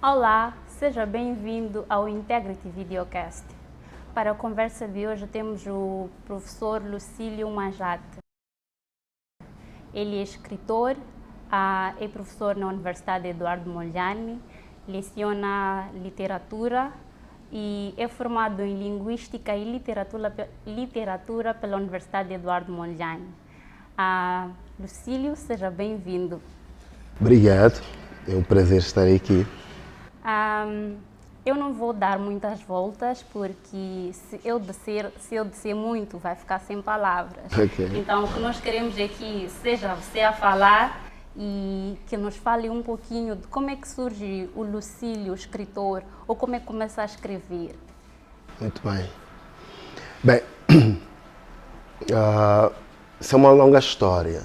Olá, seja bem-vindo ao Integrity Videocast. Para a conversa de hoje temos o professor Lucílio Majate. Ele é escritor, é professor na Universidade Eduardo Mondlane, leciona literatura e é formado em Linguística e Literatura pela Universidade Eduardo Mondlane. Lucílio, seja bem-vindo. Obrigado, é um prazer estar aqui. Eu não vou dar muitas voltas, porque se eu disser muito, vai ficar sem palavras. Okay. Então, o que nós queremos é que seja você a falar e que nos fale um pouquinho de como é que surge o Lucílio, escritor, ou como é que começa a escrever. Muito bem. Bem, isso é uma longa história,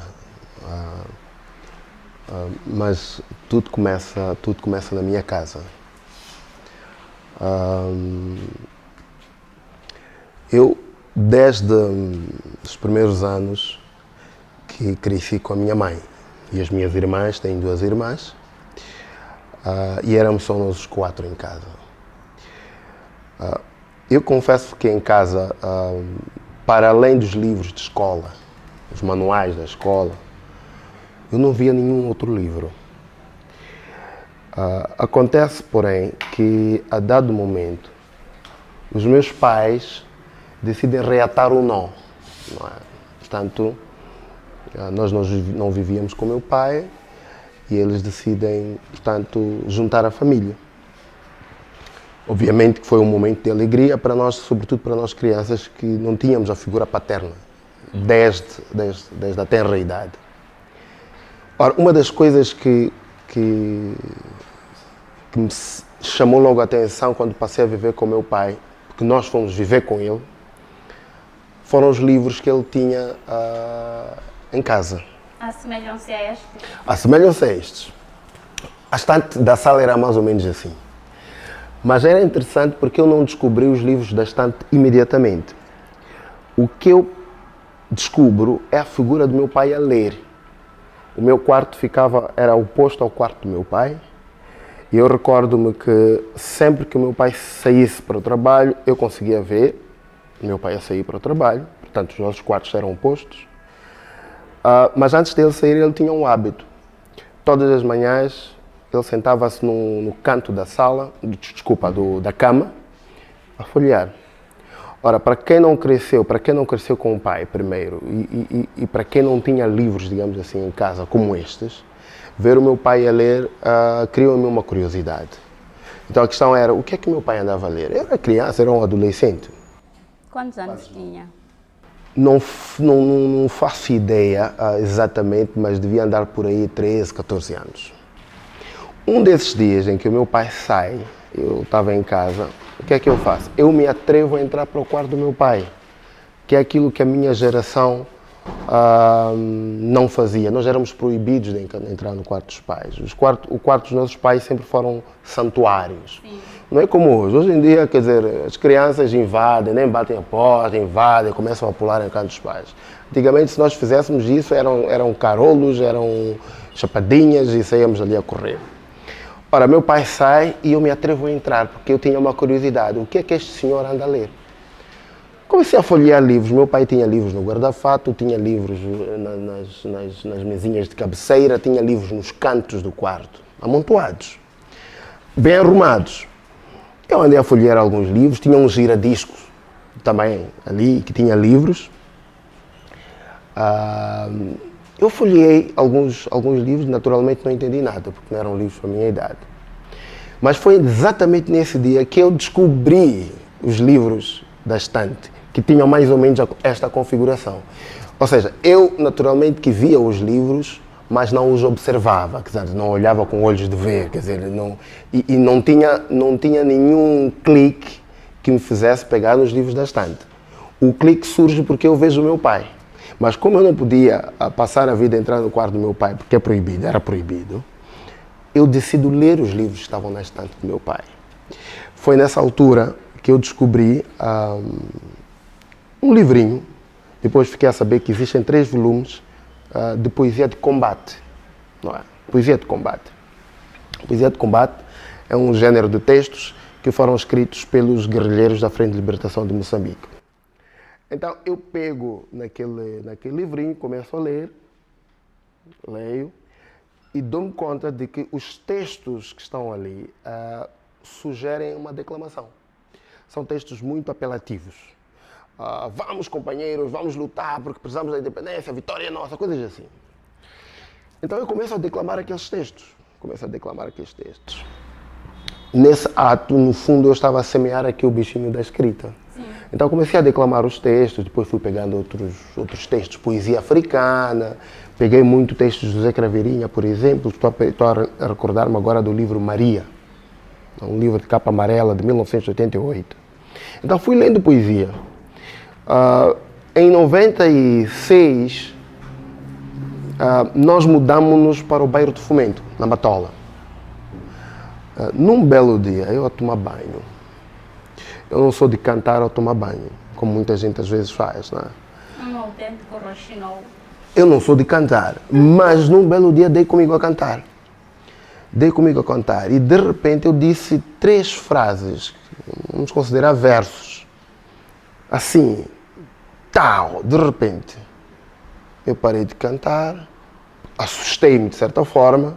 mas tudo começa na minha casa. Eu, desde os primeiros anos que cresci com a minha mãe e as minhas irmãs, tenho duas irmãs, e éramos só nós os quatro em casa. Eu confesso que em casa, para além dos livros de escola, os manuais da escola, eu não via nenhum outro livro. Acontece, porém, que a dado momento, os meus pais decidem reatar o nó. Não é? Portanto, nós não vivíamos com meu pai e eles decidem, portanto, juntar a família. Obviamente que foi um momento de alegria para nós, sobretudo para nós crianças que não tínhamos a figura paterna desde a tenra idade. Ora, uma das coisas que me chamou logo a atenção quando passei a viver com meu pai, porque nós fomos viver com ele, foram os livros que ele tinha em casa. Assemelham-se a estes? Assemelham-se a estes. A estante da sala era mais ou menos assim. Mas era interessante porque eu não descobri os livros da estante imediatamente. O que eu descubro é a figura do meu pai a ler. O meu quarto era oposto ao quarto do meu pai. E eu recordo-me que sempre que o meu pai saísse para o trabalho, eu conseguia ver o meu pai a sair para o trabalho, portanto os nossos quartos eram opostos. Mas antes dele sair, ele tinha um hábito. Todas as manhãs, ele sentava-se no canto da sala, da cama, a folhear. Ora, para quem não cresceu com o pai primeiro, e para quem não tinha livros, digamos assim, em casa, como estes, ver o meu pai a ler criou-me uma curiosidade. Então a questão era, o que é que o meu pai andava a ler? Eu era criança, era um adolescente. Quantos anos tinha? Não faço ideia exatamente, mas devia andar por aí 13, 14 anos. Um desses dias em que o meu pai sai, eu estava em casa, o que é que eu faço? Eu me atrevo a entrar para o quarto do meu pai, que é aquilo que a minha geração não fazia. Nós éramos proibidos de entrar no quarto dos pais. O quarto dos nossos pais sempre foram santuários. Sim. Não é como hoje. Hoje em dia, quer dizer, as crianças invadem, nem batem a porta, invadem, começam a pular em canto dos pais. Antigamente, se nós fizéssemos isso, eram carolos, eram chapadinhas e saíamos ali a correr. Ora, meu pai sai e eu me atrevo a entrar, porque eu tinha uma curiosidade. O que é que este senhor anda a ler? Comecei a folhear livros. Meu pai tinha livros no guarda-fato, tinha livros nas mesinhas de cabeceira, tinha livros nos cantos do quarto, amontoados, bem arrumados. Eu andei a folhear alguns livros, tinha um giradiscos também ali, que tinha livros. Eu folheei alguns livros, naturalmente não entendi nada, porque não eram livros para a minha idade. Mas foi exatamente nesse dia que eu descobri os livros da estante, que tinham mais ou menos esta configuração. Ou seja, eu naturalmente que via os livros, mas não os observava, quer dizer, não olhava com olhos de ver, quer dizer, não tinha nenhum clique que me fizesse pegar nos livros da estante. O clique surge porque eu vejo o meu pai. Mas como eu não podia passar a vida entrando no quarto do meu pai, porque era proibido, eu decido ler os livros que estavam na estante do meu pai. Foi nessa altura que eu descobri um livrinho, depois fiquei a saber que existem 3 volumes de poesia de combate. Não é? Poesia de combate. Poesia de combate é um género de textos que foram escritos pelos guerrilheiros da Frente de Libertação de Moçambique. Então eu pego naquele livrinho, começo a ler, leio e dou-me conta de que os textos que estão ali sugerem uma declamação. São textos muito apelativos. Vamos, companheiros, vamos lutar porque precisamos da independência, a vitória é nossa, coisas assim. Então eu começo a declamar aqueles textos. Nesse ato, no fundo, eu estava a semear aqui o bichinho da escrita. Sim. Então comecei a declamar os textos, depois fui pegando outros textos, poesia africana, peguei muito textos de José Craveirinha, por exemplo, estou a recordar-me agora do livro Maria, um livro de capa amarela de 1988. Então fui lendo poesia. Em 96, nós mudamos-nos para o bairro de Fomento, na Matola. Num belo dia, eu a tomar banho. Eu não sou de cantar ou tomar banho, como muita gente às vezes faz, não é? Um autêntico roxinol. Eu não sou de cantar, mas num belo dia dei comigo a cantar. E de repente eu disse 3 frases, vamos considerar versos. Assim, tal, de repente. Eu parei de cantar, assustei-me de certa forma.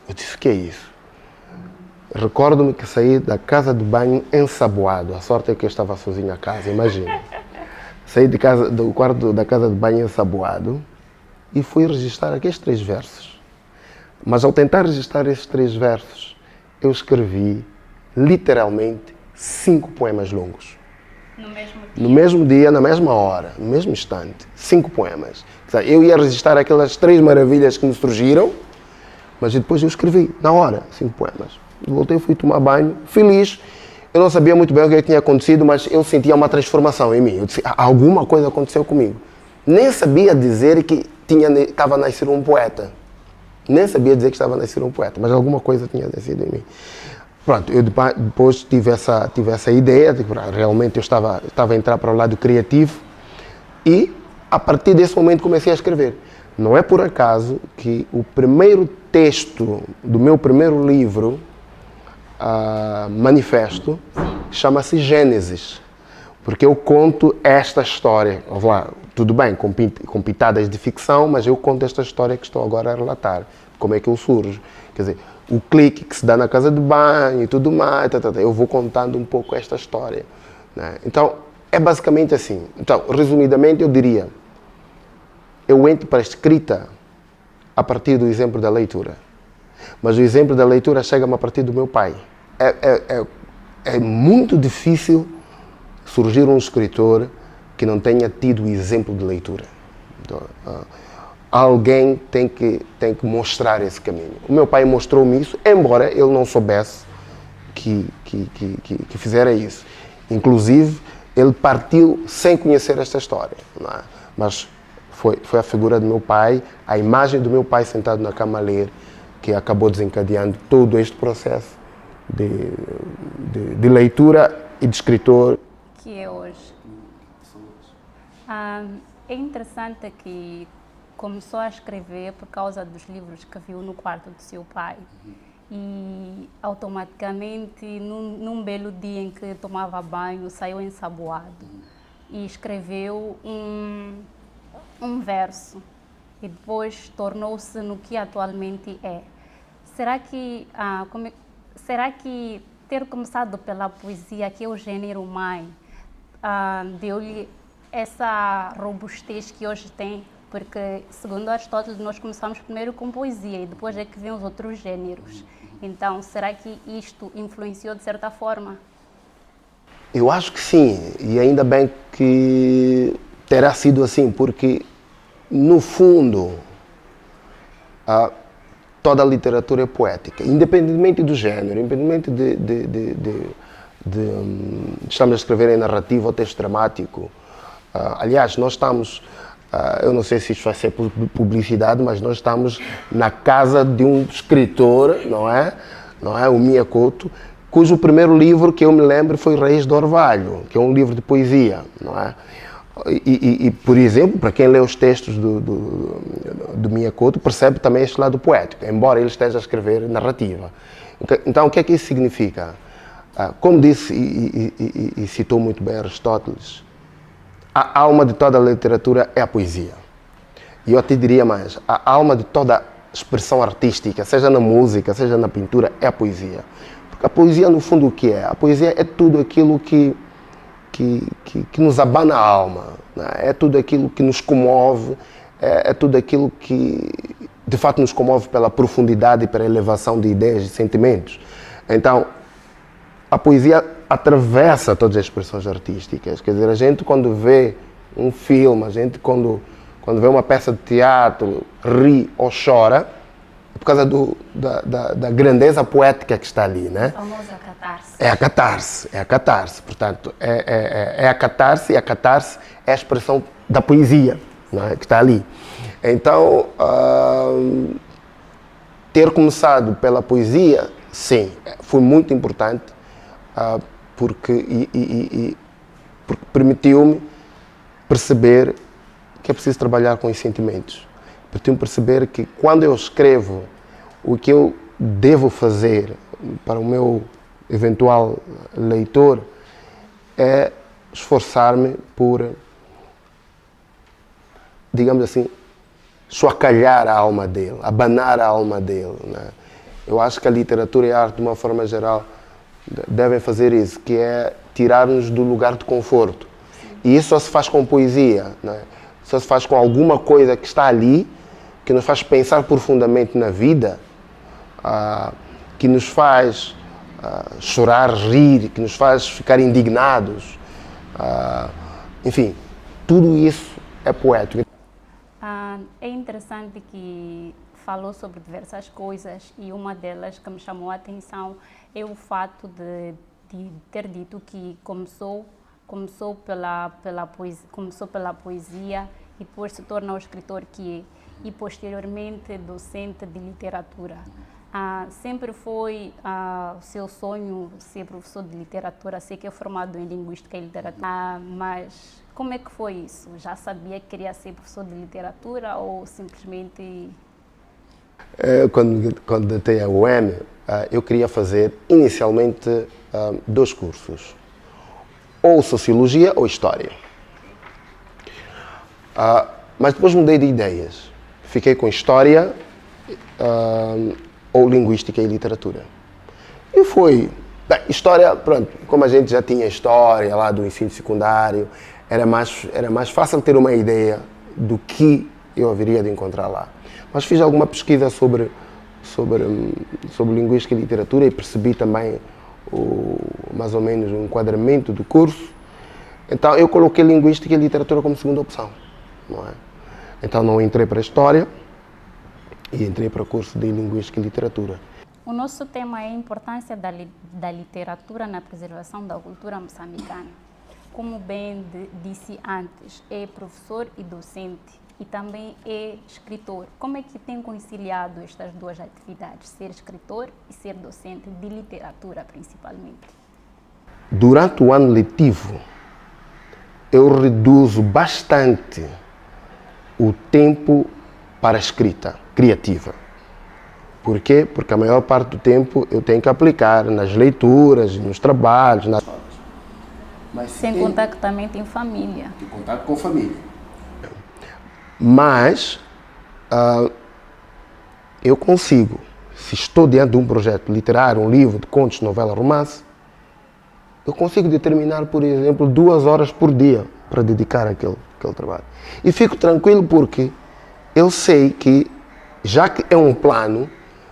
Eu disse, o que é isso? Recordo-me que saí da casa de banho ensaboado. A sorte é que eu estava sozinho a casa, imagina. Saí do quarto da casa de banho ensaboado e fui registrar aqueles 3 versos. Mas ao tentar registrar esses 3 versos, eu escrevi literalmente 5 poemas longos. No mesmo dia, na mesma hora, no mesmo instante, 5 poemas. Eu ia registrar aquelas 3 maravilhas que me surgiram, mas depois eu escrevi, na hora, 5 poemas. Voltei, fui tomar banho, feliz. Eu não sabia muito bem o que tinha acontecido, mas eu sentia uma transformação em mim. Eu disse, alguma coisa aconteceu comigo. Nem sabia dizer que estava a nascer um poeta. Mas alguma coisa tinha nascido em mim. Pronto, eu depois tive essa ideia, de que realmente eu estava a entrar para o lado criativo e, a partir desse momento, comecei a escrever. Não é por acaso que o primeiro texto do meu primeiro livro, Manifesto, chama-se Gênesis, porque eu conto esta história. Lá, tudo bem, com pitadas de ficção, mas eu conto esta história que estou agora a relatar. Como é que eu surjo? Quer dizer, o clique que se dá na casa de banho e tudo mais, eu vou contando um pouco esta história, né? Então, é basicamente assim. Então, resumidamente, eu diria, eu entro para a escrita a partir do exemplo da leitura. Mas o exemplo da leitura chega-me a partir do meu pai. É muito difícil surgir um escritor que não tenha tido o exemplo de leitura. Então, alguém tem que mostrar esse caminho. O meu pai mostrou-me isso, embora ele não soubesse que fizera isso. Inclusive, ele partiu sem conhecer esta história, não é? Mas foi a figura do meu pai, a imagem do meu pai sentado na cama a ler, que acabou desencadeando todo este processo de leitura e de escritor. Que é hoje. É interessante que começou a escrever por causa dos livros que viu no quarto do seu pai. E automaticamente, num belo dia em que tomava banho, saiu ensaboado e escreveu um verso. E depois tornou-se no que atualmente é. Será que ter começado pela poesia, que é o gênero mãe, deu-lhe essa robustez que hoje tem? Porque, segundo Aristóteles, nós começamos primeiro com poesia e depois é que vêm os outros gêneros. Então, será que isto influenciou de certa forma? Eu acho que sim, e ainda bem que terá sido assim, porque, no fundo, toda a literatura é poética, independentemente do género, independentemente de estamos a escrever em narrativa ou texto dramático. Aliás, nós estamos, eu não sei se isto vai ser publicidade, mas nós estamos na casa de um escritor, não é, o Mia Couto, cujo primeiro livro que eu me lembro foi Reis de Orvalho, que é um livro de poesia, não é? Por exemplo, para quem lê os textos do Mia Couto, percebe também este lado poético, embora ele esteja a escrever narrativa. Então, o que é que isso significa? Como disse e citou muito bem Aristóteles, a alma de toda a literatura é a poesia. E eu te diria mais, a alma de toda expressão artística, seja na música, seja na pintura, é a poesia. Porque a poesia, no fundo, o que é? A poesia é tudo aquilo que nos abana a alma, né? É tudo aquilo que nos comove, é tudo aquilo que de fato nos comove pela profundidade e pela elevação de ideias e sentimentos. Então, a poesia atravessa todas as expressões artísticas. Quer dizer, a gente quando vê um filme, a gente quando vê uma peça de teatro, ri ou chora, é por causa da grandeza poética que está ali, né? A famosa catarse. É a catarse. Portanto, é a catarse, e a catarse é a expressão da poesia, né, que está ali. Então, ter começado pela poesia, sim, foi muito importante, porque permitiu-me perceber que é preciso trabalhar com os sentimentos. Permitiu-me perceber que quando eu escrevo o que eu devo fazer para o meu eventual leitor é esforçar-me por, digamos assim, chocalhar a alma dele, abanar a alma dele, né? Eu acho que a literatura e a arte, de uma forma geral, devem fazer isso, que é tirar-nos do lugar de conforto. E isso só se faz com poesia, né? Só se faz com alguma coisa que está ali, que nos faz pensar profundamente na vida, que nos faz chorar, rir, que nos faz ficar indignados. Enfim, tudo isso é poético. É interessante que falou sobre diversas coisas e uma delas que me chamou a atenção é o fato de ter dito que começou pela poesia e depois se torna o escritor que é e posteriormente docente de literatura. Sempre foi o seu sonho ser professor de literatura, sei que é formado em linguística e literatura, mas como é que foi isso? Já sabia que queria ser professor de literatura ou simplesmente... Quando datei a UEM, eu queria fazer inicialmente 2 cursos, ou Sociologia ou História. Mas depois mudei de ideias. Fiquei com História ou Linguística e Literatura. E foi... Bem, História, pronto, como a gente já tinha História lá do ensino secundário, era mais fácil ter uma ideia do que eu haveria de encontrar lá. Mas fiz alguma pesquisa sobre Linguística e Literatura e percebi também mais ou menos o enquadramento do curso. Então eu coloquei Linguística e Literatura como segunda opção, não é? Então não entrei para a História e entrei para o curso de Linguística e Literatura. O nosso tema é a importância da literatura na preservação da cultura moçambicana. Como bem disse antes, é professor e docente e também é escritor. Como é que tem conciliado estas duas atividades, ser escritor e ser docente de literatura principalmente? Durante o ano letivo, eu reduzo bastante o tempo para a escrita criativa. Por quê? Porque a maior parte do tempo eu tenho que aplicar nas leituras, nos trabalhos. Mas sem contar que também tem família. Tem contato com família. Mas eu consigo, se estou diante de um projeto literário, um livro de contos, novela, romance, eu consigo determinar, por exemplo, 2 horas por dia para dedicar àquele trabalho. E fico tranquilo porque eu sei que, já que é um plano,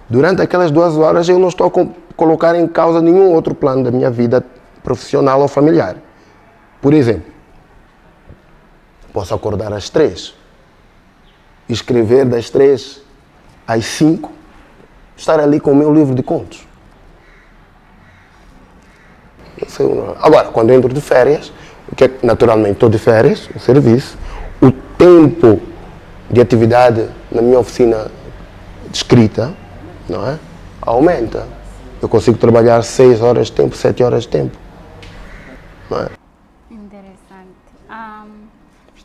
durante aquelas 2 horas eu não estou a colocar em causa nenhum outro plano da minha vida profissional ou familiar. Por exemplo, posso acordar às 3, escrever das 3 às 5, estar ali com o meu livro de contos. Agora, quando eu entro de férias, que naturalmente estou de férias, no serviço, o tempo de atividade na minha oficina de escrita, não é? Aumenta. Eu consigo trabalhar 6 horas de tempo, 7 horas de tempo. Não é? Interessante.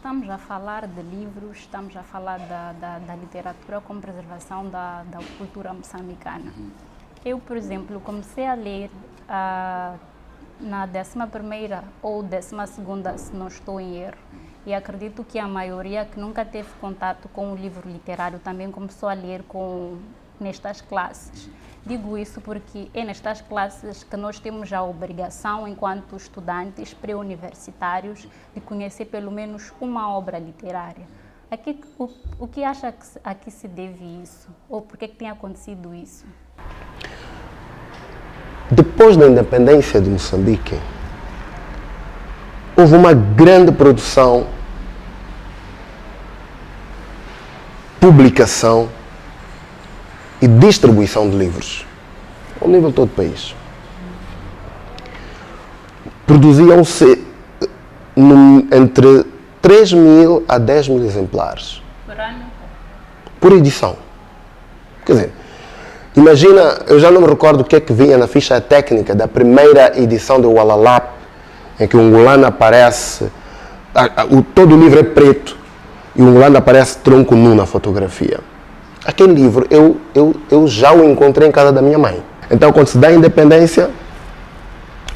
estamos a falar de livros, estamos a falar da literatura como preservação da cultura moçambicana. Eu, por exemplo, comecei a ler na 11ª ou 12ª, se não estou em erro, e acredito que a maioria que nunca teve contato com o livro literário também começou a ler nestas classes. Digo isso porque é nestas classes que nós temos a obrigação, enquanto estudantes pré-universitários, de conhecer pelo menos uma obra literária. O que acha que a que se deve isso? Ou por que tem acontecido isso? Depois da independência de Moçambique, houve uma grande produção, publicação e distribuição de livros ao nível de todo o país. Produziam-se entre 3.000 a 10.000 exemplares Por ano? por edição. Quer dizer, imagina, eu já não me recordo o que é que vinha na ficha técnica da primeira edição do Walalap, em que o Ngulano aparece, todo o livro é preto e o Ngulano aparece tronco nu na fotografia. Aquele livro eu já o encontrei em casa da minha mãe. Então, quando se dá a independência,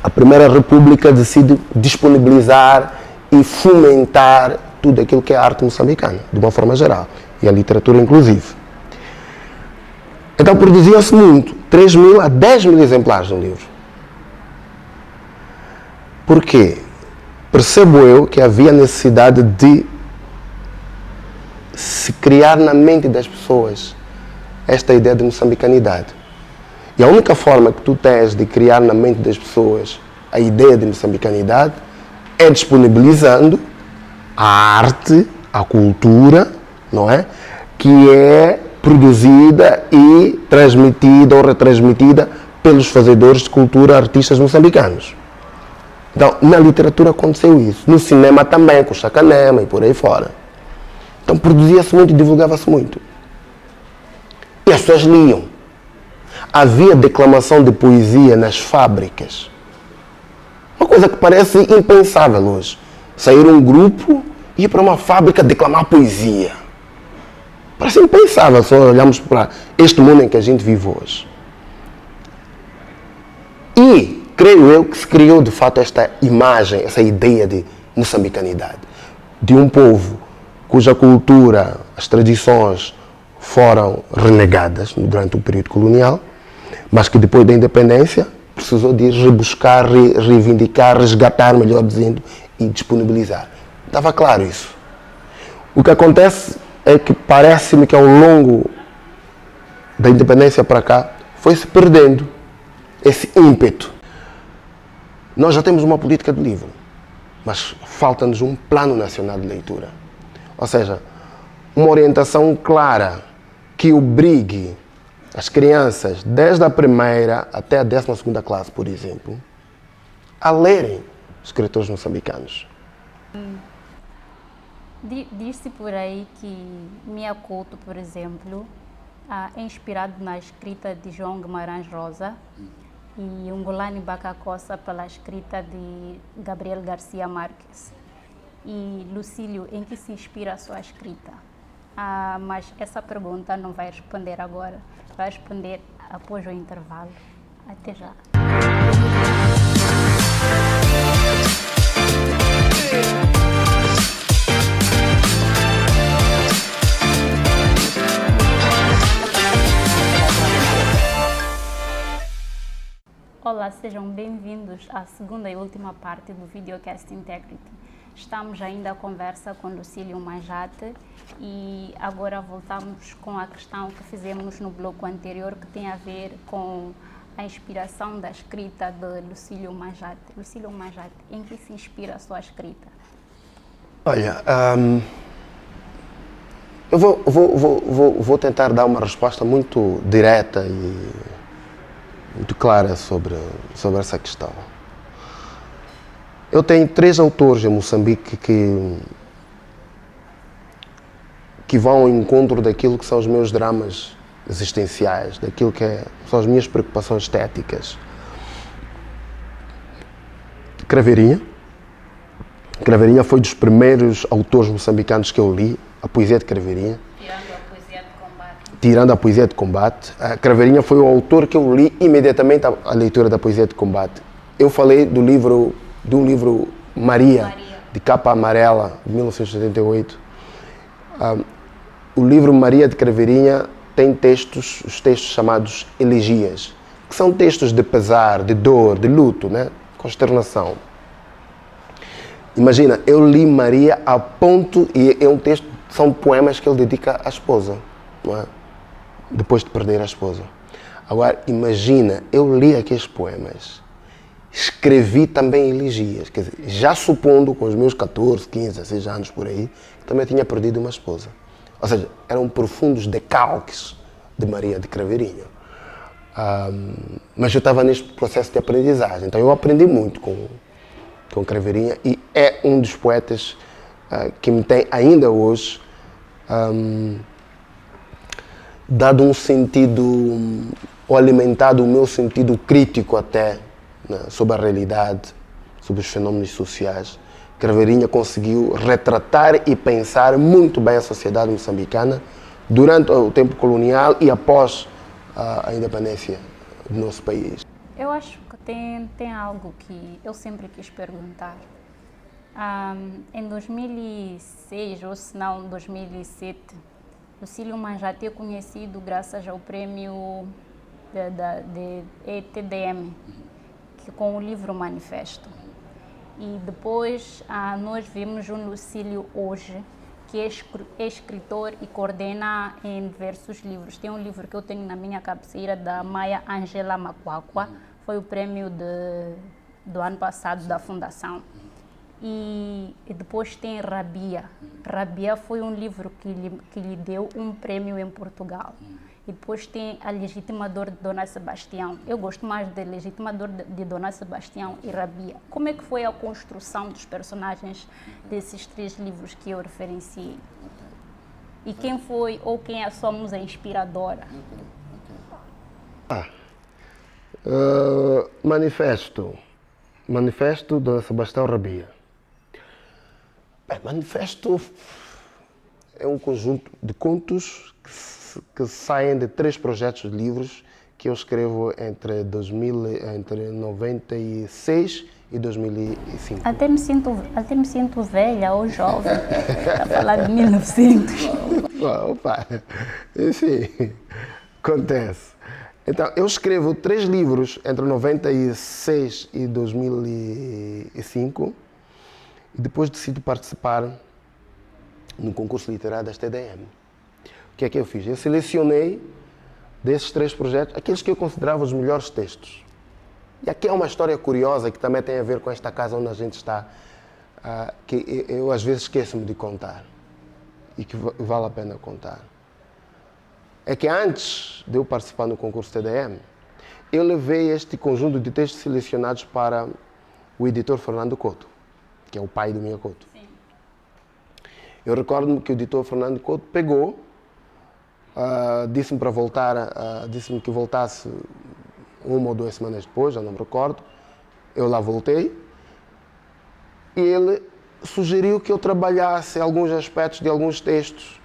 a Primeira República decide disponibilizar e fomentar tudo aquilo que é a arte moçambicana, de uma forma geral, e a literatura inclusive. Então, produziam-se muito, 3.000 a 10.000 exemplares de um livro. Por quê? Percebo eu que havia necessidade de se criar na mente das pessoas esta ideia de moçambicanidade. E a única forma que tu tens de criar na mente das pessoas a ideia de moçambicanidade é disponibilizando a arte, a cultura, não é? Que é produzida e transmitida ou retransmitida pelos fazedores de cultura, artistas moçambicanos. Então, na literatura aconteceu isso. No cinema também, com o Chacanema e por aí fora. Então, produzia-se muito e divulgava-se muito. E as pessoas liam. Havia declamação de poesia nas fábricas. Uma coisa que parece impensável hoje. Sair um grupo e ir para uma fábrica declamar poesia. Parece impensável se olharmos para este mundo em que a gente vive hoje. E creio eu que se criou de fato esta imagem, essa ideia de moçambicanidade. De um povo cuja cultura, as tradições foram renegadas durante o período colonial, mas que depois da independência precisou de rebuscar, reivindicar, resgatar, melhor dizendo, e disponibilizar. Estava claro isso. O que acontece é que parece-me que ao longo da independência para cá foi-se perdendo esse ímpeto. Nós já temos uma política de livro, mas falta-nos um plano nacional de leitura. Ou seja, uma orientação clara que obrigue as crianças, desde a primeira até a 12ª classe, por exemplo, a lerem escritores moçambicanos. Diz-se por aí que Mia Couto, por exemplo, é inspirado na escrita de João Guimarães Rosa e Ngulani Bacacossa pela escrita de Gabriel Garcia Marques. E Lucílio, em que se inspira a sua escrita? Mas essa pergunta não vai responder agora, vai responder após o intervalo. Até já. Olá, sejam bem-vindos à segunda e última parte do Videocast Integrity. Estamos ainda à conversa com Lucílio Manjate e agora voltamos com a questão que fizemos no bloco anterior, que tem a ver com a inspiração da escrita de Lucílio Manjate. Lucílio Manjate, em que se inspira a sua escrita? Olha, eu vou tentar dar uma resposta muito direta e muito clara sobre essa questão. Eu tenho 3 autores em Moçambique que vão ao encontro daquilo que são os meus dramas existenciais, daquilo que são as minhas preocupações estéticas. Craveirinha, Craveirinha foi dos primeiros autores moçambicanos que eu li, a poesia de Craveirinha. Tirando a poesia de combate. Tirando a poesia de combate. A Craveirinha foi o autor que eu li imediatamente a leitura da poesia de combate. Eu falei de um livro Maria, de capa amarela, de 1978. O livro Maria de Craveirinha tem os textos chamados elegias, que são textos de pesar, de dor, de luto, né? Consternação. Imagina, eu li Maria a ponto, e é um texto, são poemas que ele dedica à esposa, não é? Depois de perder a esposa. Agora, imagina, eu li aqueles poemas, escrevi também elegias, quer dizer, já supondo com os meus 14, 15, 16 anos por aí, também tinha perdido uma esposa. Ou seja, eram profundos decalques de Maria de Craveirinha. Mas eu estava neste processo de aprendizagem, então eu aprendi muito com Craveirinha e é um dos poetas que me tem ainda hoje dado um sentido, ou alimentado o meu sentido crítico até, né, sobre a realidade, sobre os fenómenos sociais. Craveirinha conseguiu retratar e pensar muito bem a sociedade moçambicana durante o tempo colonial e após a independência do nosso país. Eu acho que tem algo que eu sempre quis perguntar. Em 2006, ou se não 2007, Lucílio Manjate é conhecido graças ao prêmio de ETDM, com o livro Manifesto. E depois nós vimos um Lucílio hoje, que é escritor e coordena em diversos livros. Tem um livro que eu tenho na minha cabeceira, da Maia Angela Macuacua, foi o prêmio do ano passado da Fundação. E depois tem Rabia. Rabia foi um livro que lhe deu um prêmio em Portugal. E depois tem A Legitimador de Dona Sebastião. Eu gosto mais de Legitimador de Dona Sebastião e Rabia. Como é que foi a construção dos personagens desses três livros que eu referenciei? E quem foi ou quem é a sua musa inspiradora? Manifesto Dona Sebastião Rabia. Manifesto é um conjunto de contos que saem de 3 projetos de livros que eu escrevo entre 96 e 2005. Até me sinto velha ou jovem a falar de 1900. Opa, enfim, acontece. Então, eu escrevo 3 livros entre 96 e 2005 e depois decido participar no concurso literário da TDM. O que é que eu fiz? Eu selecionei desses 3 projetos aqueles que eu considerava os melhores textos. E aqui é uma história curiosa que também tem a ver com esta casa onde a gente está, que eu às vezes esqueço-me de contar e que vale a pena contar. É que antes de eu participar no concurso TDM, eu levei este conjunto de textos selecionados para o editor Fernando Couto, que é o pai do Minha Couto. Sim. Eu recordo-me que o editor Fernando Couto pegou, disse-me para voltar, disse-me que voltasse 1 ou 2 semanas depois, já não me recordo. Eu lá voltei e ele sugeriu que eu trabalhasse alguns aspectos de alguns textos.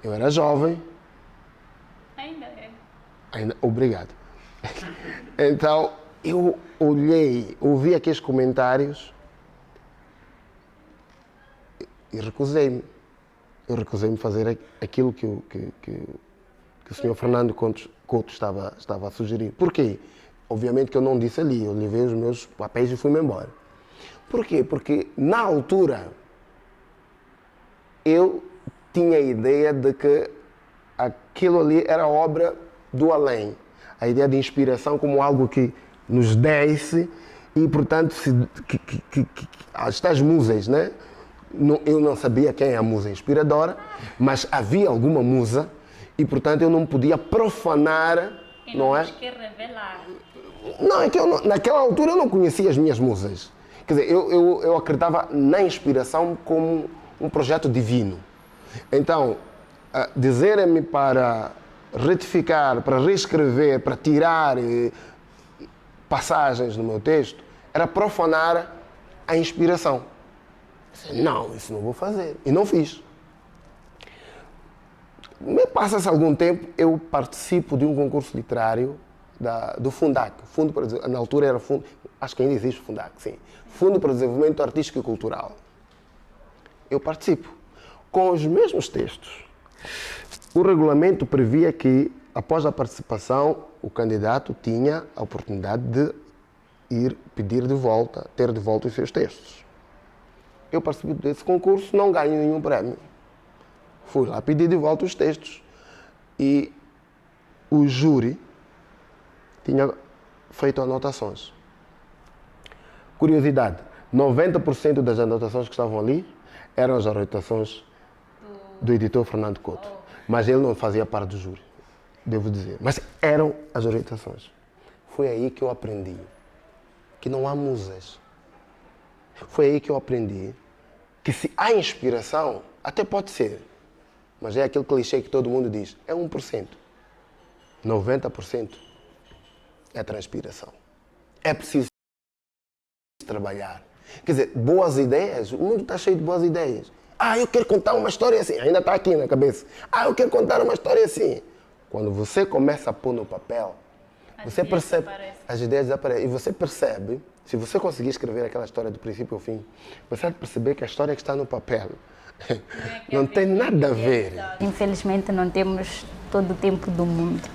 Eu era jovem. Ainda é. Obrigado. Então, eu olhei, ouvi aqueles comentários e recusei-me. Eu recusei-me fazer aquilo que o senhor Fernando Couto estava a sugerir. Por quê? Obviamente que eu não disse ali, eu levei os meus papéis e fui-me embora. Por quê? Porque, na altura, eu tinha a ideia de que aquilo ali era obra do além. A ideia de inspiração como algo que nos desse e, portanto, estas musas, né? Eu não sabia quem é a musa inspiradora, mas havia alguma musa e, portanto, eu não podia profanar, E não é? quer revelar. Não, é que naquela altura eu não conhecia as minhas musas. Quer dizer, eu acreditava na inspiração como um projeto divino. Então, dizerem-me para retificar, para reescrever, para tirar passagens no meu texto, era profanar a inspiração. Não, isso não vou fazer. E não fiz. Passa-se algum tempo, eu participo de um concurso literário do Fundac. Fundo para, na altura era Fundo, acho que ainda existe o Fundac, sim. Fundo para o Desenvolvimento Artístico e Cultural. Eu participo com os mesmos textos. O regulamento previa que, após a participação, o candidato tinha a oportunidade de ir pedir de volta, ter de volta os seus textos. Eu participo desse concurso, não ganho nenhum prémio. Fui lá pedir de volta os textos. E o júri tinha feito anotações. Curiosidade, 90% das anotações que estavam ali eram as anotações do editor Fernando Couto. Mas ele não fazia parte do júri, devo dizer. Mas eram as orientações. Foi aí que eu aprendi que não há musas. Foi aí que eu aprendi que se há inspiração, até pode ser, mas é aquele clichê que todo mundo diz, é 1%. 90% é transpiração. É preciso trabalhar. Quer dizer, boas ideias, o mundo está cheio de boas ideias. Eu quero contar uma história assim, ainda está aqui na cabeça. Eu quero contar uma história assim. Quando você começa a pôr no papel, você percebe, as ideias desaparecem. E você percebe, se você conseguir escrever aquela história do princípio ao fim, você vai perceber que a história que está no papel não tem nada a ver. Infelizmente não temos todo o tempo do mundo.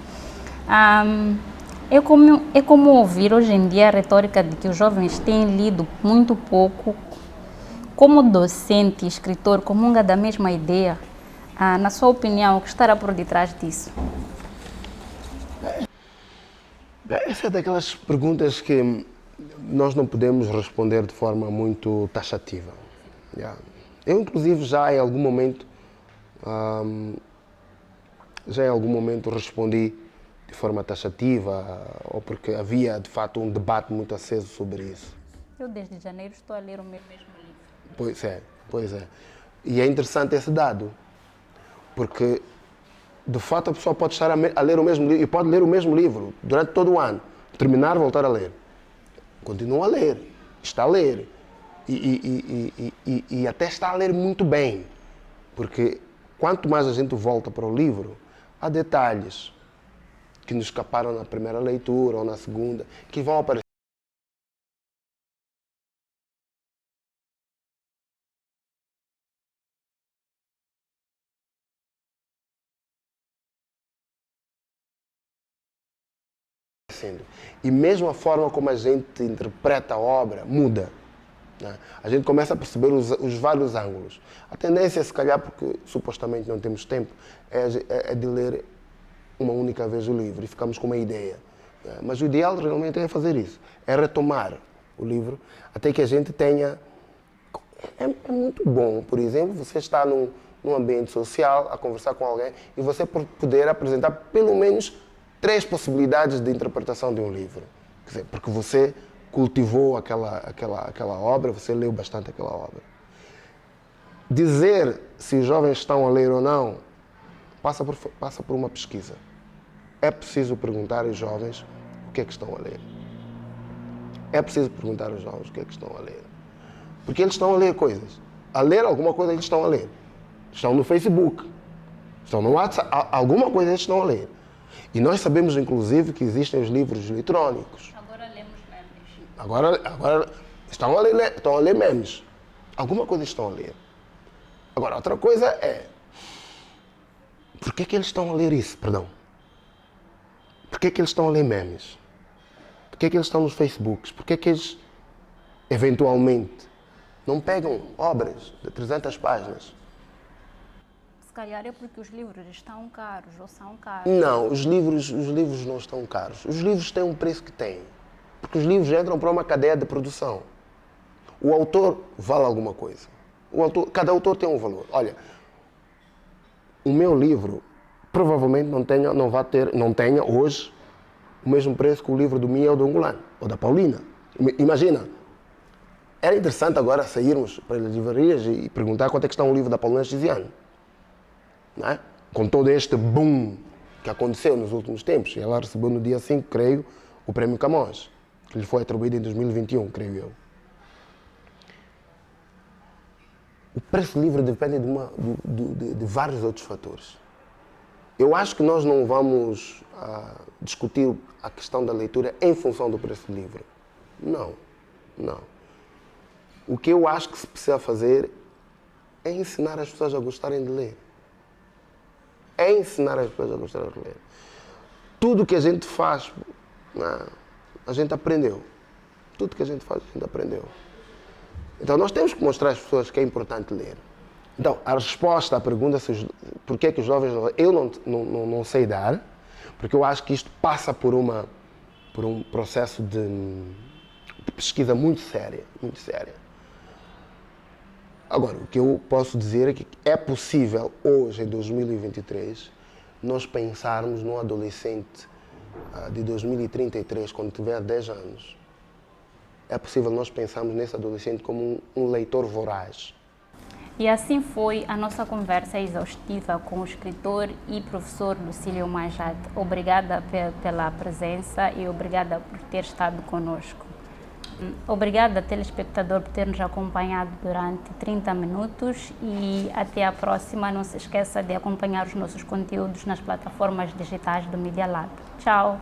É como ouvir hoje em dia a retórica de que os jovens têm lido muito pouco. Como docente e escritor, comunga da mesma ideia? Na sua opinião, o que estará por detrás disso? Essa é daquelas perguntas que nós não podemos responder de forma muito taxativa. Eu, inclusive, já em algum momento respondi de forma taxativa, ou porque havia, de fato, um debate muito aceso sobre isso. Eu, desde janeiro, estou a ler o meu mesmo livro. Pois é. E é interessante esse dado, porque, de fato, a pessoa pode estar a ler o mesmo livro, e pode ler o mesmo livro durante todo o ano, terminar, voltar a ler. Continua a ler, está a ler. E até está a ler muito bem, porque quanto mais a gente volta para o livro, há detalhes que nos escaparam na primeira leitura ou na segunda, que vão aparecer. E mesmo a forma como a gente interpreta a obra muda. Né? A gente começa a perceber os vários ângulos. A tendência, se calhar, porque supostamente não temos tempo, é de ler uma única vez o livro e ficamos com uma ideia. Né? Mas o ideal realmente é fazer isso. É retomar o livro até que a gente tenha... É muito bom, por exemplo, você está num ambiente social a conversar com alguém e você poder apresentar pelo menos 3 possibilidades de interpretação de um livro. Quer dizer, porque você cultivou aquela obra, você leu bastante aquela obra. Dizer se os jovens estão a ler ou não passa por uma pesquisa. É preciso perguntar aos jovens o que é que estão a ler. É preciso perguntar aos jovens o que é que estão a ler. Porque eles estão a ler coisas. A ler alguma coisa eles estão a ler. Estão no Facebook, estão no WhatsApp, alguma coisa eles estão a ler. E nós sabemos, inclusive, que existem os livros eletrônicos. Agora lemos memes. Agora estão a ler memes. Alguma coisa estão a ler. Agora, outra coisa é... Por que eles estão a ler isso? Perdão. Por que eles estão a ler memes? Por que eles estão nos Facebooks? Por que eles, eventualmente, não pegam obras de 300 páginas? Se calhar é porque os livros estão caros ou são caros. Não, os livros não estão caros. Os livros têm um preço que têm. Porque os livros entram para uma cadeia de produção. O autor vale alguma coisa. Cada autor tem um valor. Olha, o meu livro provavelmente não tenha hoje o mesmo preço que o livro do Mia ou do Angolano, ou da Paulina. Imagina. Era interessante agora sairmos para as livrarias e perguntar quanto é que está um livro da Paulina Chiziane. Não é? Com todo este boom que aconteceu nos últimos tempos. Ela recebeu no dia 5, creio, o Prémio Camões, que lhe foi atribuído em 2021, creio eu. o preço livre depende de vários outros fatores. Eu acho que nós não vamos discutir a questão da leitura em função do preço livre. Não, não. O que eu acho que se precisa fazer é ensinar as pessoas a gostarem de ler. É ensinar as pessoas a gostarem de ler. Tudo que a gente faz, a gente aprendeu. Tudo que a gente faz, a gente aprendeu. Então nós temos que mostrar às pessoas que é importante ler. Então, a resposta à pergunta por que é que os jovens não... Eu não sei dar, porque eu acho que isto passa por um processo de pesquisa muito séria, muito séria. Agora, o que eu posso dizer é que é possível, hoje, em 2023, nós pensarmos no adolescente de 2033, quando tiver 10 anos. É possível nós pensarmos nesse adolescente como um leitor voraz. E assim foi a nossa conversa exaustiva com o escritor e professor Lucílio Majad. Obrigada pela presença e obrigada por ter estado conosco. Obrigada, telespectador, por ter nos acompanhado durante 30 minutos e até a próxima. Não se esqueça de acompanhar os nossos conteúdos nas plataformas digitais do Media Lab. Tchau!